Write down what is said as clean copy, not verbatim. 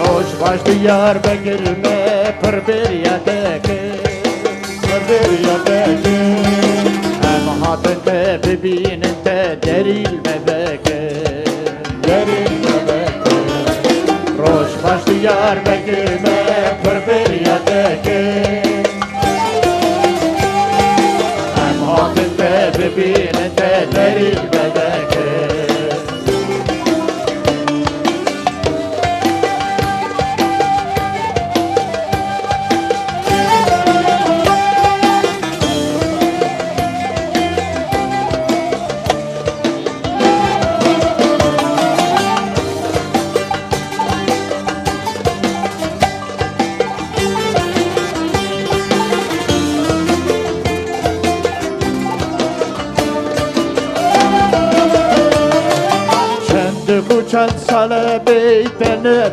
روش باش دیار بگرمه پر بریتکه هم هاتن ته ببینن ته دریل مبکه روش باش دیار بگرمه پر بریتکه هم هاتن ته ببینن ته دریل مبکه چند سال بیتنه